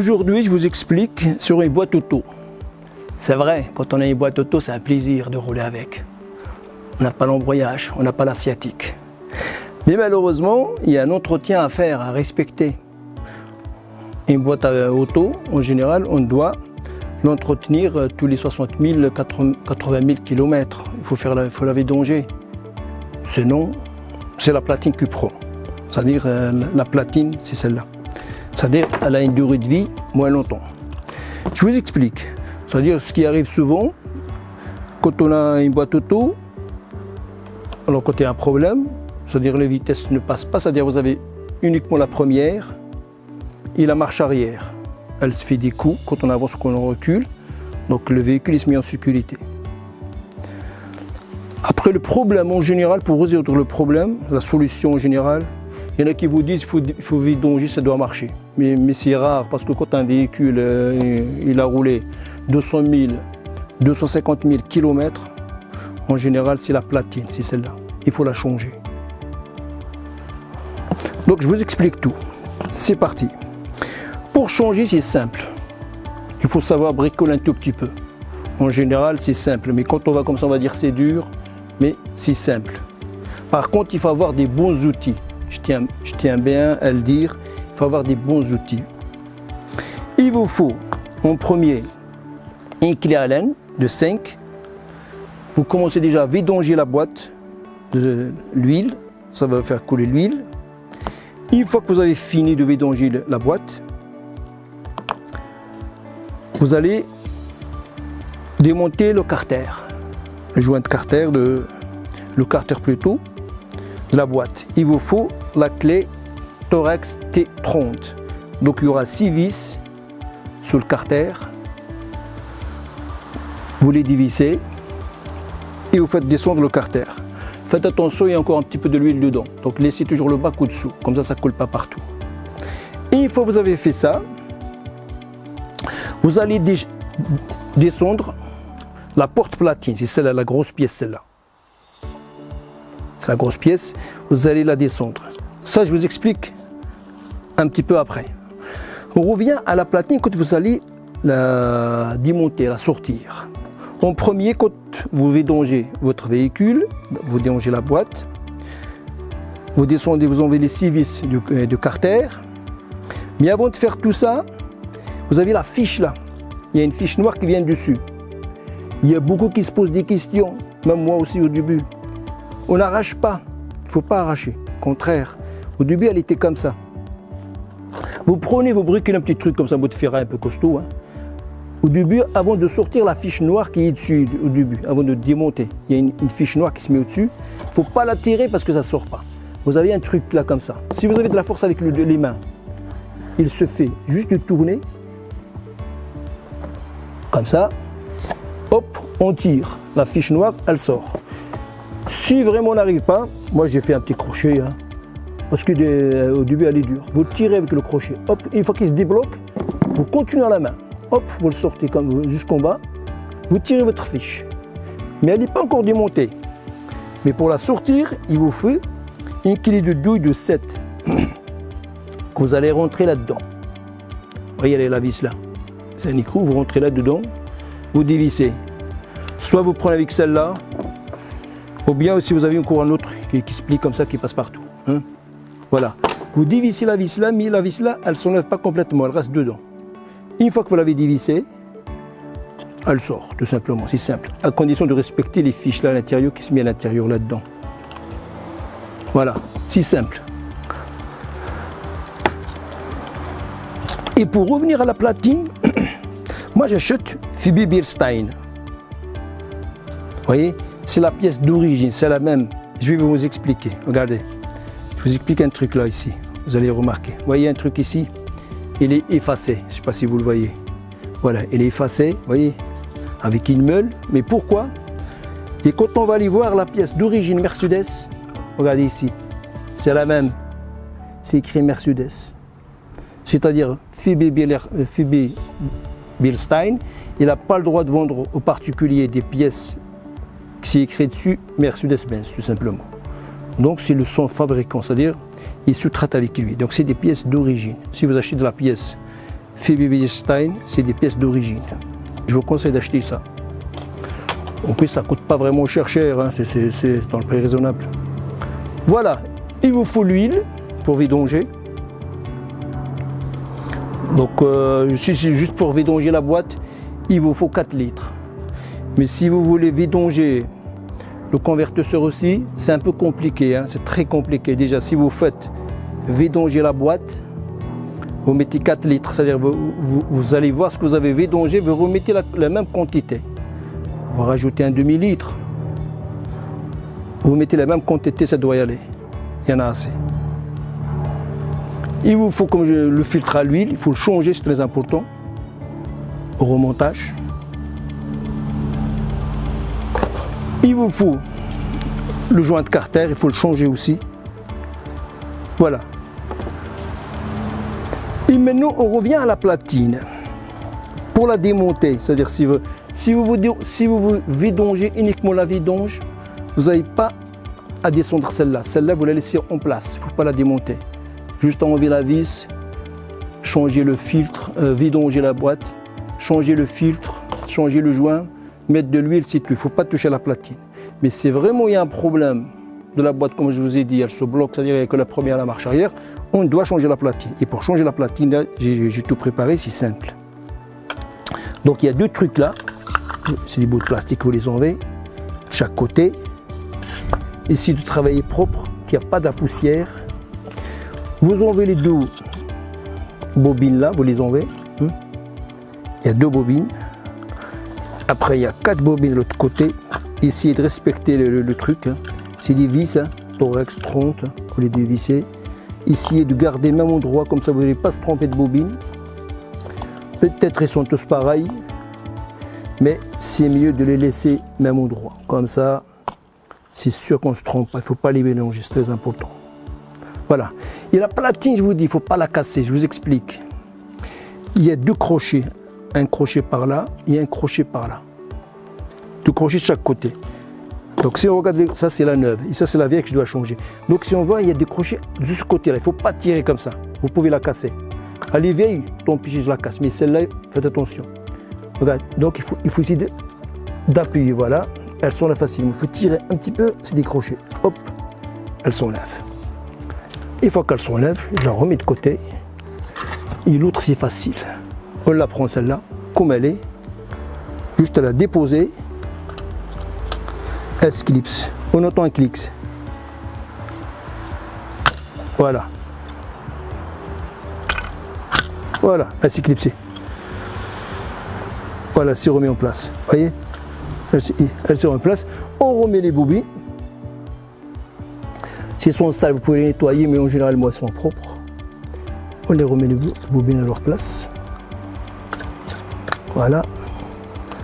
Aujourd'hui, je vous explique sur une boîte auto. C'est vrai, quand on a une boîte auto, c'est un plaisir de rouler avec. On n'a pas l'embrayage, on n'a pas la sciatique. Mais malheureusement, il y a un entretien à faire, à respecter. Une boîte auto, en général, on doit l'entretenir tous les 60 000, 80 000 km. Il faut la vidanger. Sinon, c'est la platine qui prend. C'est-à-dire, la platine, c'est celle-là. C'est-à-dire, elle a une durée de vie moins longtemps. Je vous explique. C'est-à-dire, ce qui arrive souvent, quand on a une boîte auto, alors quand il y a un problème, c'est-à-dire les vitesses ne passent pas, c'est-à-dire vous avez uniquement la première et la marche arrière. Elle se fait des coups quand on avance ou quand on recule, donc le véhicule se met en sécurité. Après le problème en général, pour résoudre le problème, la solution en général, il y en a qui vous disent qu'il faut vidanger, ça doit marcher. Mais c'est rare parce que quand un véhicule il a roulé 200 000, 250 000 km, en général c'est la platine, c'est celle-là. Il faut la changer. Donc je vous explique tout. C'est parti. Pour changer, c'est simple. Il faut savoir bricoler un tout petit peu. En général, c'est simple. Mais quand on va comme ça, on va dire c'est dur. Mais c'est simple. Par contre, il faut avoir des bons outils. Je tiens bien à le dire. Il faut avoir des bons outils. Il vous faut, en premier, une clé Allen de 5. Vous commencez déjà à vidanger la boîte de l'huile. Ça va faire couler l'huile. Une fois que vous avez fini de vidanger la boîte, vous allez démonter le carter, le joint de carter, le carter plutôt, de la boîte. Il vous faut la clé Torex T30. Donc il y aura 6 vis sur le carter. Vous les dévissez et vous faites descendre le carter. Faites attention, il y a encore un petit peu de l'huile dedans. Donc laissez toujours le bas au-dessous, comme ça ne colle pas partout. Et une fois que vous avez fait ça, vous allez descendre la porte platine. C'est celle-là, la grosse pièce, celle-là. C'est la grosse pièce, vous allez la descendre. Ça, je vous explique un petit peu après. On revient à la platine quand vous allez la démonter, la sortir. En premier, quand vous vidangez votre véhicule, vous dédongez la boîte, vous descendez, vous enlevez les 6 vis du carter. Mais avant de faire tout ça, vous avez la fiche là. Il y a une fiche noire qui vient dessus. Il y a beaucoup qui se posent des questions, même moi aussi au début. On n'arrache pas, il ne faut pas arracher. Au contraire, au début elle était comme ça. Vous prenez, vous bricolez un petit truc comme ça, un bout de ferraille un peu costaud. Au début, avant de sortir la fiche noire qui est dessus, au début, avant de démonter, il y a une fiche noire qui se met au-dessus. Il ne faut pas la tirer parce que ça ne sort pas. Vous avez un truc là comme ça. Si vous avez de la force avec les mains, il se fait juste de tourner. Comme ça. Hop, on tire. La fiche noire, elle sort. Si vraiment on n'arrive pas, moi j'ai fait un petit crochet. Parce que au début, elle est dure. Vous tirez avec le crochet. Hop, une fois qu'il se débloque, vous continuez à la main. Hop, vous le sortez jusqu'en bas, vous tirez votre fiche. Mais elle n'est pas encore démontée. Mais pour la sortir, il vous faut une clé de douille de 7 que vous allez rentrer là-dedans. Voyez la vis là. C'est un écrou, vous rentrez là-dedans, vous dévissez. Soit vous prenez avec celle-là, ou bien si vous avez encore un autre qui se plie comme ça, qui passe partout. Voilà. Vous dévissez la vis là, mais la vis là, elle ne s'enlève pas complètement, elle reste dedans. Une fois que vous l'avez dévissée, elle sort, tout simplement, c'est simple. À condition de respecter les fiches là à l'intérieur qui se met à l'intérieur là-dedans. Voilà, c'est simple. Et pour revenir à la platine, moi j'achète Fibi Bilstein. Vous voyez, c'est la pièce d'origine, c'est la même. Je vais vous expliquer, regardez. Je vous explique un truc là ici, vous allez remarquer. Vous voyez un truc ici? Il est effacé, je ne sais pas si vous le voyez. Voilà, il est effacé, vous voyez, avec une meule. Mais pourquoi? Et quand on va aller voir la pièce d'origine Mercedes, regardez ici, c'est la même. C'est écrit Mercedes. C'est-à-dire Fibi Bilstein, il n'a pas le droit de vendre aux particuliers des pièces qui sont écrites dessus Mercedes-Benz, tout simplement. Donc c'est son fabricant, c'est-à-dire il sous-traite avec lui. Donc c'est des pièces d'origine. Si vous achetez de la pièce Phoebe Stein, c'est des pièces d'origine. Je vous conseille d'acheter ça. En plus, ça ne coûte pas vraiment cher, hein. C'est dans le prix raisonnable. Voilà, il vous faut l'huile pour vidanger. Donc, si c'est juste pour vidanger la boîte, il vous faut 4 litres. Mais si vous voulez vidanger le convertisseur aussi, c'est un peu compliqué, hein. C'est très compliqué. Déjà, si vous faites vidanger la boîte, vous mettez 4 litres, c'est-à-dire vous allez voir ce que vous avez vidangé, vous remettez la même quantité. Vous rajoutez un demi-litre, vous mettez la même quantité, ça doit y aller. Il y en a assez. Il vous faut, comme le filtre à l'huile, il faut le changer, c'est très important, au remontage. Il vous faut le joint de carter, il faut le changer aussi. Voilà. Et maintenant, on revient à la platine. Pour la démonter, c'est-à-dire si vous vidangez uniquement la vidange, vous n'avez pas à descendre celle-là. Celle-là, vous la laissez en place, il ne faut pas la démonter. Juste enlever la vis, changer le filtre, vidanger la boîte, changer le filtre, changer le joint, mettre de l'huile, c'est tout. Il ne faut pas toucher à la platine. Mais si vraiment il y a un problème de la boîte, comme je vous ai dit, elle se bloque, c'est-à-dire que la première, la marche arrière, on doit changer la platine. Et pour changer la platine, j'ai tout préparé, c'est simple. Donc il y a 2 trucs là. C'est des bouts de plastique, vous les enlevez, chaque côté. Ici, de travailler propre, qu'il n'y a pas de la poussière. Vous enlevez les 2 bobines là, vous les enlevez. Il y a 2 bobines. Après, il y a 4 bobines de l'autre côté. Essayez de respecter le truc. Hein. C'est des vis, hein, Torx 30, pour les dévisser. Essayez de garder le même endroit, comme ça vous n'allez pas se tromper de bobine. Peut-être ils sont tous pareils, mais c'est mieux de les laisser au même endroit. Comme ça, c'est sûr qu'on ne se trompe pas. Il ne faut pas les mélanger, c'est très important. Voilà. Et la platine, je vous dis, il ne faut pas la casser. Je vous explique. Il y a 2 crochets. Un crochet par là et un crochet par là. 2 crochets de chaque côté. Donc si on regarde, ça c'est la neuve. Et ça c'est la vieille que je dois changer. Donc si on voit, il y a des crochets de ce côté-là. Il ne faut pas tirer comme ça. Vous pouvez la casser. Elle est vieille, tant pis je la casse. Mais celle-là, faites attention. Regarde. Donc il faut essayer d'appuyer. Voilà. Elles s'enlèvent facilement. Il faut tirer un petit peu, c'est des crochets. Hop, elles s'enlèvent. Une fois qu'elles s'enlèvent, je la remets de côté. Et l'autre, c'est facile. On la prend celle-là, comme elle est. Juste à la déposer. Elle se clipse. On entend un clic. Voilà. Voilà, elle s'est clipsée. Voilà, c'est remis en place. Voyez, elle se remet en place. On remet les bobines. Si elles sont sales, vous pouvez les nettoyer, mais en général, moi, elles sont propres. On les remet les bobines à leur place. Voilà.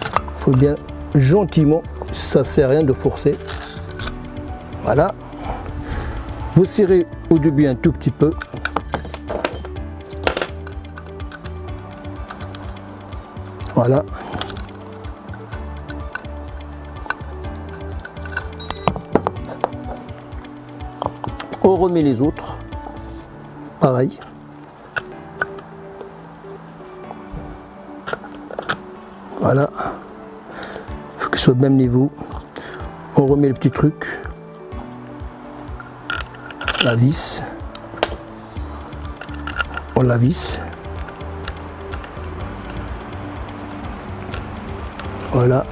Il faut bien gentiment, ça ne sert à rien de forcer. Voilà. Vous serrez au début un tout petit peu. Voilà. On remet les autres. Pareil. Voilà. Il faut que ce soit au même niveau. On remet le petit truc. La vis. On la visse. Voilà.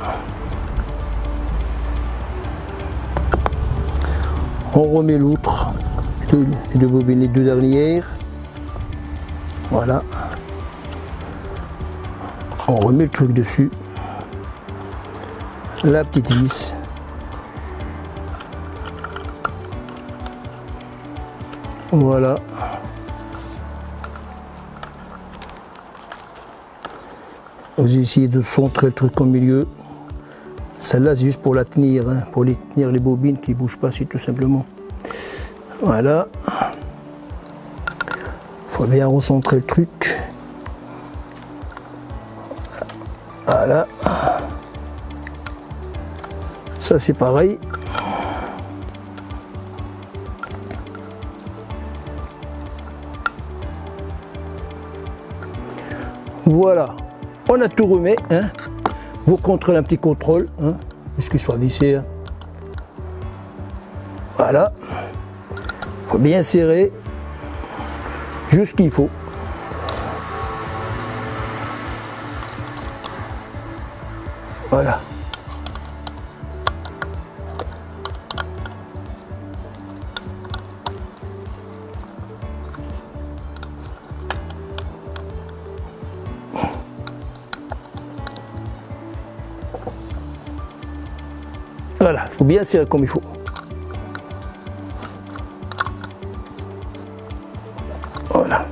On remet l'autre. Les 2 bobines, les 2 dernières. Voilà. On remet le truc dessus. La petite vis. Voilà. Vous essayez de centrer le truc au milieu. Celle-là, c'est juste pour la tenir, hein, pour les tenir les bobines qui ne bougent pas, c'est tout simplement. Voilà. Il faut bien recentrer le truc. Voilà. Ça, c'est pareil. Voilà, on a tout remis. Hein. Vous contrôlez un petit contrôle, hein, juste qu'il soit vissé. Hein. Voilà, il faut bien serrer, juste ce qu'il faut. Voilà. Voilà, il faut bien serrer comme il faut. Voilà.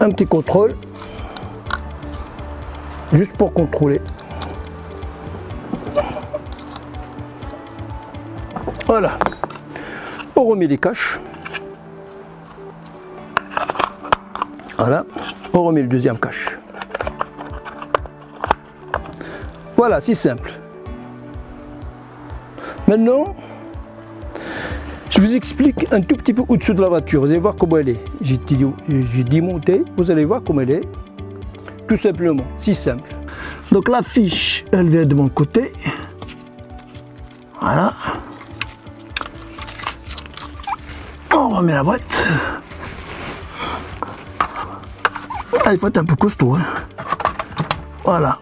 Un petit contrôle, juste pour contrôler. Voilà. On remet les caches. Voilà. On remet le deuxième cache. Voilà, c'est simple. Maintenant, je vous explique un tout petit peu au-dessous de la voiture. Vous allez voir comment elle est. J'ai démonté. Vous allez voir comment elle est. Tout simplement, si simple. Donc la fiche, elle vient de mon côté. Voilà. On remet la boîte. Ah, il faut être un peu costaud. Hein. Voilà.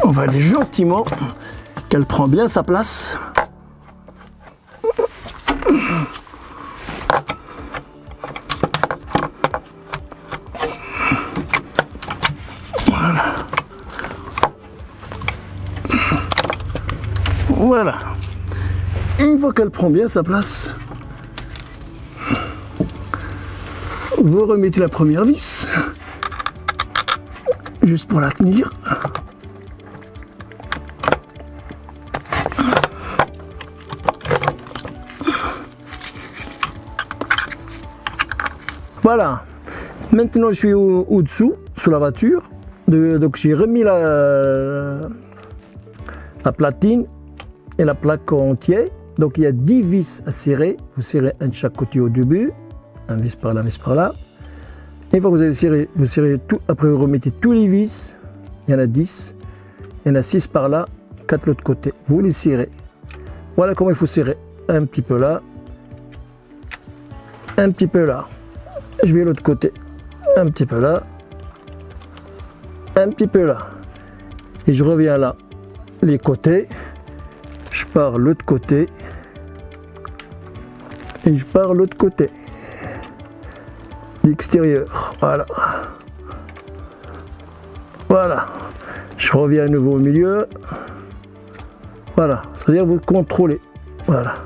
On va aller gentiment, qu'elle prend bien sa place. Voilà. Voilà. Et une fois qu'elle prend bien sa place, vous remettez la première vis, juste pour la tenir. Voilà. Maintenant, je suis au-dessous, sous la voiture. Donc, j'ai remis la platine et la plaque entière. Donc, il y a 10 vis à serrer. Vous serrez un de chaque côté au début. Un vis par là, un vis par là. Une fois que vous avez serré, vous serrez tout. Après, vous remettez tous les vis. Il y en a 10. Il y en a 6 par là, 4 de l'autre côté. Vous les serrez. Voilà comment il faut serrer. Un petit peu là. Un petit peu là. Je vais de l'autre côté. Un petit peu là. Un petit peu là. Et je reviens là. Les côtés. Je pars l'autre côté. Et je pars l'autre côté. L'extérieur. Voilà. Voilà. Je reviens à nouveau au milieu. Voilà. C'est-à-dire vous contrôlez. Voilà.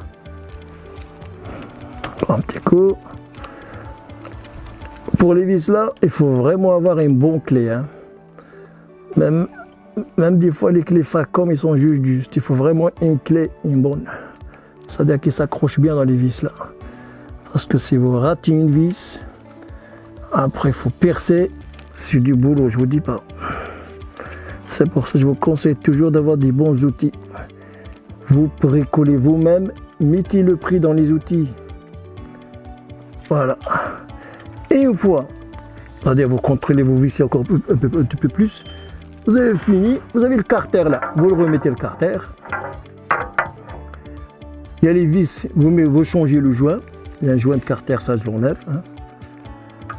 Un petit coup. Pour les vis là, il faut vraiment avoir une bonne clé. Hein. Même des fois, les clés Facom, ils sont justes. Il faut vraiment une clé, une bonne. C'est-à-dire qu'ils s'accrochent bien dans les vis là. Parce que si vous ratez une vis, après il faut percer. C'est du boulot, je vous dis pas. C'est pour ça que je vous conseille toujours d'avoir des bons outils. Vous bricolez vous-même, mettez le prix dans les outils. Voilà. Et une fois, c'est-à-dire vous contrôlez vos vis encore un petit peu plus, vous avez fini, vous avez le carter là, vous le remettez le carter. Il y a les vis, vous changez le joint, il y a un joint de carter, ça je l'enlève. Hein.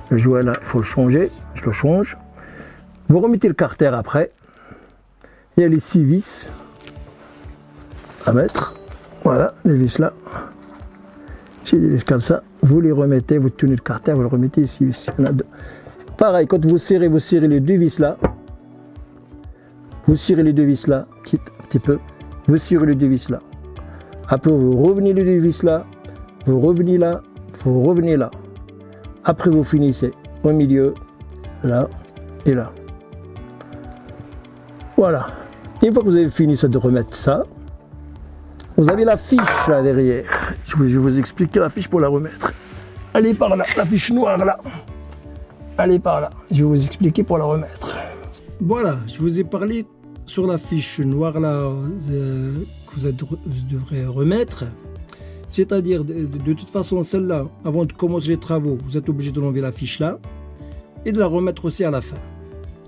Le joint là, il faut le changer, je le change. Vous remettez le carter après, il y a les 6 vis à mettre, voilà, les vis là. J'ai des vis comme ça, vous les remettez, vous tenez le carter, vous le remettez ici, il y en a deux. Pareil, quand vous serrez les deux vis là, vous serrez les deux vis là, petit peu, vous serrez les deux vis là. Après vous revenez les deux vis là, vous revenez là, vous revenez là. Après vous finissez au milieu, là et là. Voilà. Une fois que vous avez fini de remettre ça, vous avez la fiche là derrière. Je vais vous expliquer la fiche pour la remettre. Elle est par là, la fiche noire là. elle est par là. Je vais vous expliquer pour la remettre. Voilà, je vous ai parlé sur la fiche noire là que vous devrez remettre. C'est-à-dire, de toute façon, celle-là, avant de commencer les travaux, vous êtes obligé de l'enlever la fiche là et de la remettre aussi à la fin.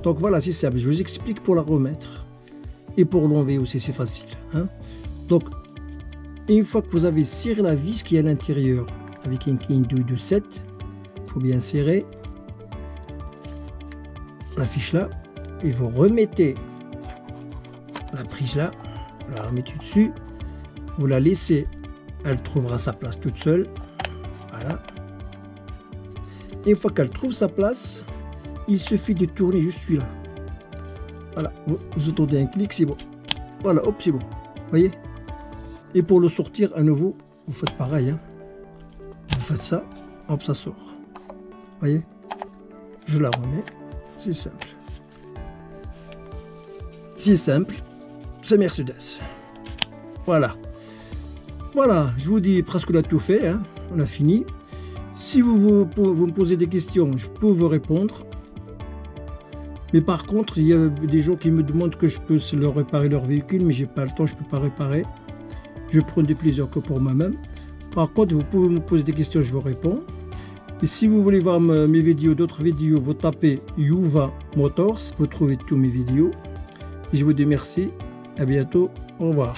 Donc voilà, c'est simple. Je vous explique pour la remettre. Et pour l'enlever aussi, c'est facile. Hein. Donc, une fois que vous avez serré la vis qui est à l'intérieur avec une douille de 7, il faut bien serrer la fiche là. Et vous remettez la prise là, vous la remettez dessus, vous la laissez, elle trouvera sa place toute seule. Voilà. Et une fois qu'elle trouve sa place, il suffit de tourner juste celui-là. Voilà, vous entendez un clic, c'est bon. Voilà, hop, c'est bon. Voyez? Et pour le sortir à nouveau, vous faites pareil. Hein. Vous faites ça, hop, ça sort. Voyez? Je la remets, c'est simple. C'est simple, c'est Mercedes. Voilà. Voilà, je vous dis presque on a tout fait, hein. On a fini. Si vous me posez des questions, je peux vous répondre. Mais par contre, il y a des gens qui me demandent que je peux leur réparer leur véhicule, mais j'ai pas le temps, je peux pas réparer. Je prends du plaisir que pour moi-même. Par contre, vous pouvez me poser des questions, je vous réponds. Et si vous voulez voir mes vidéos, d'autres vidéos, vous tapez Youva Motors, vous trouvez tous mes vidéos. Et je vous dis merci, à bientôt, au revoir.